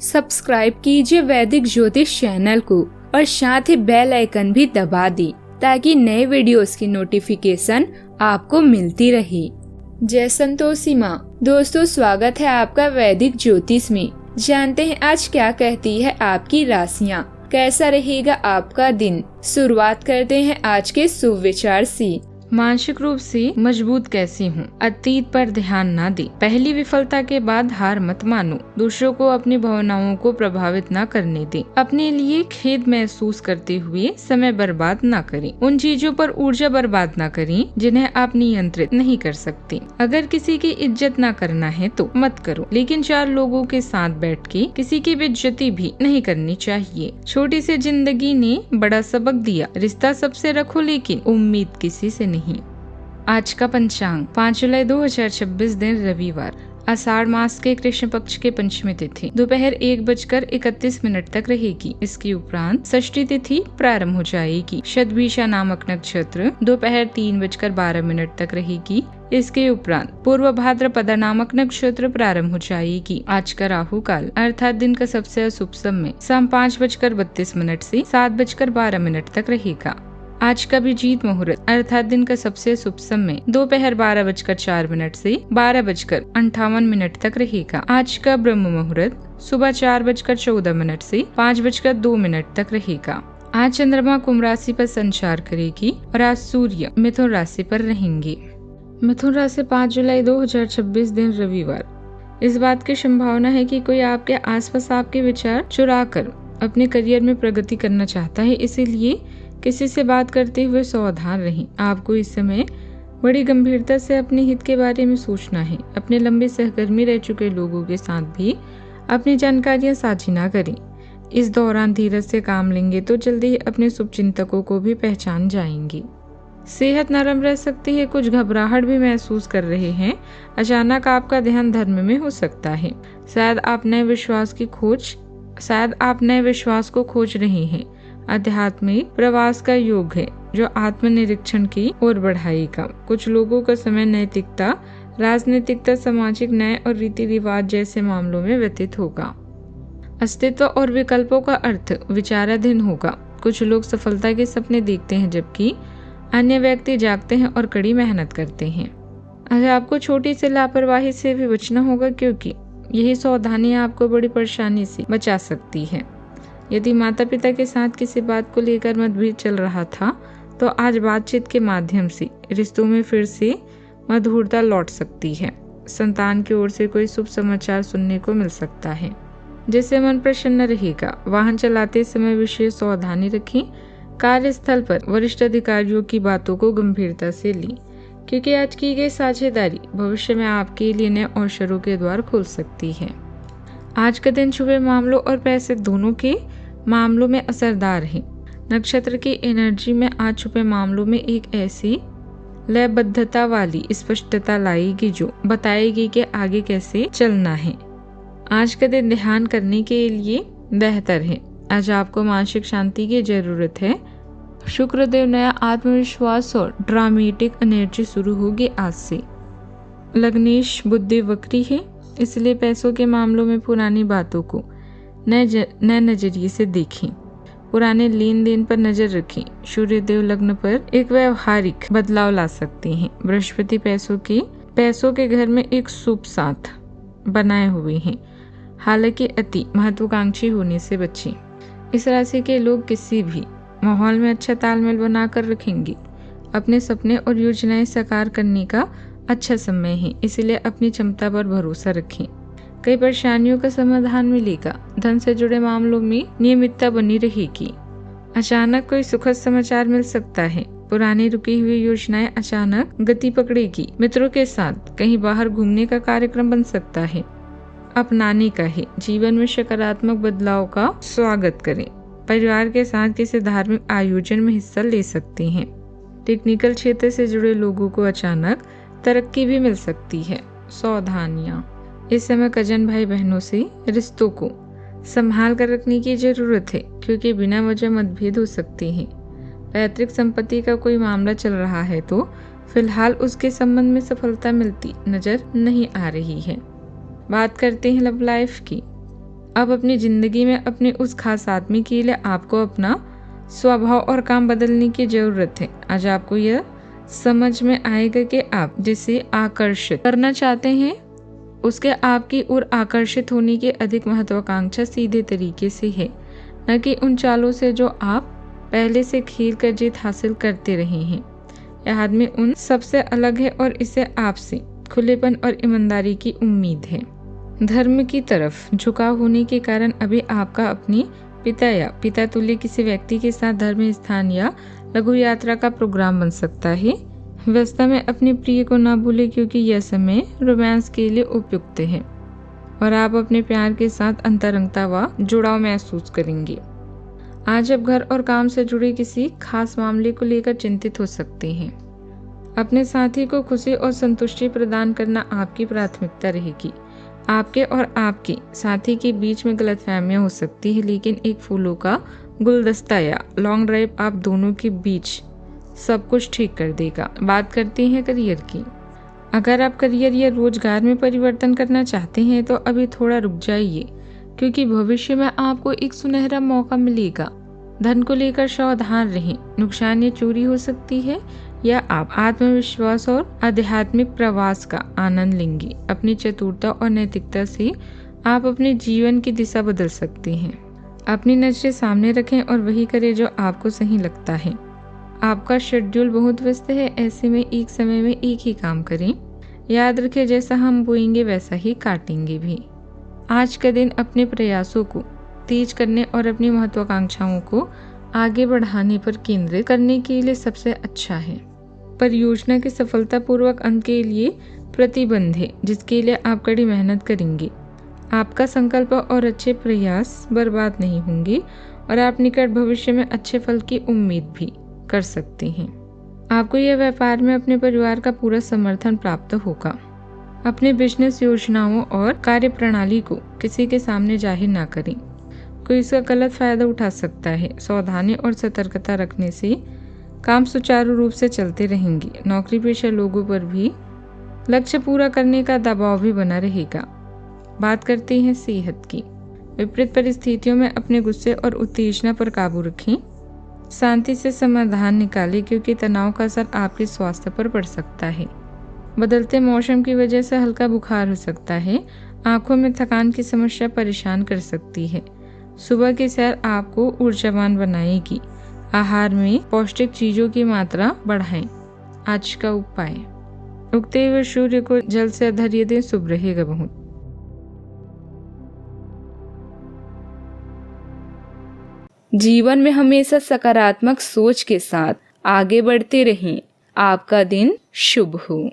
Subscribe कीजिए वैदिक ज्योतिष चैनल को और साथ ही बेल आइकन भी दबा दी ताकि नए वीडियोस की नोटिफिकेशन आपको मिलती रहे। जय संतोषी माँ। दोस्तों, स्वागत है आपका वैदिक ज्योतिष में। जानते हैं आज क्या कहती है आपकी राशियाँ, कैसा रहेगा आपका दिन। शुरुआत करते हैं आज के शुभ विचार से। मानसिक रूप से मजबूत कैसी हूँ, अतीत पर ध्यान ना दे। पहली विफलता के बाद हार मत मानो। दूसरों को अपनी भावनाओं को प्रभावित ना करने दे। अपने लिए खेद महसूस करते हुए समय बर्बाद ना करें। उन चीजों पर ऊर्जा बर्बाद ना करें जिन्हें आप नियंत्रित नहीं कर सकते। अगर किसी की इज्जत ना करना है तो मत करो, लेकिन चार लोगों के साथ बैठ के किसी की बेइज्जती भी नहीं करनी चाहिए। छोटी सी जिंदगी ने बड़ा सबक दिया। रिश्ता सबसे रखो लेकिन उम्मीद किसी से नहीं। आज का पंचांग 5 जुलाई 2026 दिन रविवार, आषाढ़ मास के कृष्ण पक्ष के पंचमी तिथि दोपहर 1:31 तक रहेगी। इसके उपरांत षष्ठी तिथि प्रारंभ हो जाएगी। शतभिषा नामक नक्षत्र दोपहर 3:12 तक रहेगी। इसके उपरांत पूर्व भाद्रपदा नामक नक्षत्र प्रारंभ हो जाएगी। आज का राहु काल अर्थात दिन का सबसे अशुभ समय शाम 5:32 से 7:12 तक रहेगा। आज का अभिजीत मुहूर्त अर्थात दिन का सबसे शुभ समय दोपहर 12:04 से 12:58 तक रहेगा। आज का ब्रह्म मुहूर्त सुबह 4:14 से 5:02 तक रहेगा। आज चंद्रमा कुंभ राशि पर संचार करेगी और आज सूर्य मिथुन राशि पर रहेंगे। मिथुन राशि 5 जुलाई 2026 दिन रविवार। इस बात की संभावना है कि कोई आपके आसपास आपके विचार चुरा कर अपने करियर में प्रगति करना चाहता है, इसीलिए किसी से बात करते हुए सावधान रहें। आपको इस समय बड़ी गंभीरता से अपने हित के बारे में सोचना है। अपने लंबे सहकर्मी रह चुके लोगों के साथ भी अपनी जानकारियां साझी ना करें। इस दौरान धीरज से काम लेंगे तो जल्दी ही अपने शुभचिंतकों को भी पहचान जाएंगे। सेहत नरम रह सकती है, कुछ घबराहट भी महसूस कर रहे हैं। अचानक आपका ध्यान धर्म में हो सकता है। शायद आप नए विश्वास को खोज रहे हैं। आध्यात्मिक प्रवास का योग है जो आत्मनिरीक्षण की ओर बढ़ाएगा। कुछ लोगों का समय नैतिकता, राजनीतिकता, सामाजिक न्याय और रीति रिवाज जैसे मामलों में व्यतीत होगा। अस्तित्व और विकल्पों का अर्थ विचाराधीन होगा। कुछ लोग सफलता के सपने देखते हैं जबकि अन्य व्यक्ति जागते हैं और कड़ी मेहनत करते हैं। आज आपको छोटी सी लापरवाही से भी बचना होगा, क्योंकि यही सावधानी आपको बड़ी परेशानी से बचा सकती है। यदि माता पिता के साथ किसी बात को लेकर मतभेद चल रहा था तो आज बातचीत के माध्यम से रिश्तों में फिर से मधुरता लौट सकती है। संतान की ओर से कोई शुभ समाचार सुनने को मिल सकता है जिससे मन प्रसन्न रहेगा। वाहन चलाते समय विशेष सावधानी रखें। कार्यस्थल पर वरिष्ठ अधिकारियों की बातों को गंभीरता से लें, क्योंकि आज की गई साझेदारी भविष्य में आपके लिए नए अवसरों के द्वार खोल सकती है। आज का दिन छुपे मामलों और पैसे दोनों के मामलों में असरदार है। नक्षत्र की एनर्जी में आज छुपे मामलों में एक ऐसी लयबद्धता वाली स्पष्टता लाएगी जो बताएगी कि आगे कैसे चलना है। आज का दिन ध्यान करने के लिए बेहतर है। आज आपको मानसिक शांति की जरूरत है। शुक्रदेव नया आत्मविश्वास और ड्रामेटिक एनर्जी शुरू होगी आज से। लग्नेश बुद्धि वक्री है, इसलिए पैसों के मामलों में पुरानी बातों को नए नजरिए से देखें। पुराने लेन देन पर नजर रखें। सूर्यदेव लग्न पर एक व्यवहारिक बदलाव ला सकते हैं। बृहस्पति पैसों के घर में एक शुभ साथ बनाए हुए हैं, हालांकि अति महत्वाकांक्षी होने से बचें। इस राशि के लोग किसी भी माहौल में अच्छा तालमेल बनाकर रखेंगे। अपने सपने और योजनाएं साकार करने का अच्छा समय है, इसलिए अपनी क्षमता पर भरोसा रखें। कई परेशानियों का समाधान मिलेगा। धन से जुड़े मामलों में नियमितता बनी रहेगी। अचानक कोई सुखद समाचार मिल सकता है। पुरानी रुकी हुई योजनाएं अचानक गति पकड़ेगी। मित्रों के साथ कहीं बाहर घूमने का कार्यक्रम बन सकता है। अपनाने का है। जीवन में सकारात्मक बदलाव का स्वागत करें। परिवार के साथ किसी धार्मिक आयोजन में हिस्सा ले सकते हैं। टेक्निकल क्षेत्र से जुड़े लोगों को अचानक तरक्की भी मिल सकती है। सावधानियां। इस समय कजन भाई बहनों से रिश्तों को संभाल कर रखने की जरूरत है, क्योंकि बिना वजह मतभेद हो सकते हैं। पैतृक संपत्ति का कोई मामला चल रहा है तो फिलहाल उसके संबंध में सफलता मिलती नजर नहीं आ रही है। बात करते हैं लव लाइफ की। अब अपनी जिंदगी में अपने उस खास आदमी के लिए आपको अपना स्वभाव और काम बदलने की जरूरत है। आज आपको यह समझ में आएगा कि आप जिसे आकर्षित करना चाहते हैं उसके आपकी ओर आकर्षित होने की अधिक महत्वाकांक्षा सीधे तरीके से है, न कि उन चालों से जो आप पहले से खेल कर जीत हासिल करते रहे हैं। यह आदमी उन सबसे अलग है और इसे आपसे खुलेपन और ईमानदारी की उम्मीद है। धर्म की तरफ झुकाव होने के कारण अभी आपका अपने पिता या पिता तुल्य किसी व्यक्ति के साथ धर्म स्थान या लघु यात्रा का प्रोग्राम बन सकता है। व्यस्तता में अपने प्रिय को ना भूले, क्योंकि यह समय रोमांस के लिए उपयुक्त है और आप अपने प्यार के साथ अंतरंगता व जुड़ाव महसूस करेंगे। आज आप घर और काम से जुड़े किसी खास मामले को लेकर चिंतित हो सकते हैं। अपने साथी को खुशी और संतुष्टि प्रदान करना आपकी प्राथमिकता रहेगी। आपके और आपके साथी के बीच में गलतफहमियां हो सकती है, लेकिन एक फूलों का गुलदस्ता या लॉन्ग ड्राइव आप दोनों के बीच सब कुछ ठीक कर देगा। बात करते हैं करियर की। अगर आप करियर या रोजगार में परिवर्तन करना चाहते हैं तो अभी थोड़ा रुक जाइए, क्योंकि भविष्य में आपको एक सुनहरा मौका मिलेगा। धन को लेकर सावधान रहें, नुकसान या चोरी हो सकती है, या आप आत्मविश्वास और आध्यात्मिक प्रवास का आनंद लेंगे। अपनी चतुरता और नैतिकता से आप अपने जीवन की दिशा बदल सकते हैं। अपनी नजरें सामने रखें और वही करें जो आपको सही लगता है। आपका शेड्यूल बहुत व्यस्त है, ऐसे में एक समय में एक ही काम करें। याद रखें, जैसा हम बोएंगे वैसा ही काटेंगे भी। आज का दिन अपने प्रयासों को तेज करने और अपनी महत्वाकांक्षाओं को आगे बढ़ाने पर केंद्रित करने के लिए सबसे अच्छा है। परियोजना के सफलतापूर्वक अंत के लिए प्रतिबंध है, जिसके लिए आप कड़ी मेहनत करेंगे। आपका संकल्प और अच्छे प्रयास बर्बाद नहीं होंगे और आप निकट भविष्य में अच्छे फल की उम्मीद भी कर सकते हैं। आपको यह व्यापार में अपने परिवार का पूरा समर्थन प्राप्त होगा। अपने बिजनेस योजनाओं और कार्य प्रणाली को किसी के सामने जाहिर ना करें, कोई इसका गलत फायदा उठा सकता है। सावधानी और सतर्कता रखने से काम सुचारू रूप से चलते रहेंगे। नौकरी पेशा लोगों पर भी लक्ष्य पूरा करने का दबाव भी बना रहेगा। बात करते हैं सेहत की। विपरीत परिस्थितियों में अपने गुस्से और उत्तेजना पर काबू रखें। शांति से समाधान निकालें, क्योंकि तनाव का असर आपके स्वास्थ्य पर पड़ सकता है। बदलते मौसम की वजह से हल्का बुखार हो सकता है। आंखों में थकान की समस्या परेशान कर सकती है। सुबह की सैर आपको ऊर्जावान बनाएगी। आहार में पौष्टिक चीजों की मात्रा बढ़ाएं। आज का उपाय, उगते हुए सूर्य को जल से अर्घ्य दें, शुभ रहेगा बहुत। जीवन में हमेशा सकारात्मक सोच के साथ आगे बढ़ते रहें। आपका दिन शुभ हो।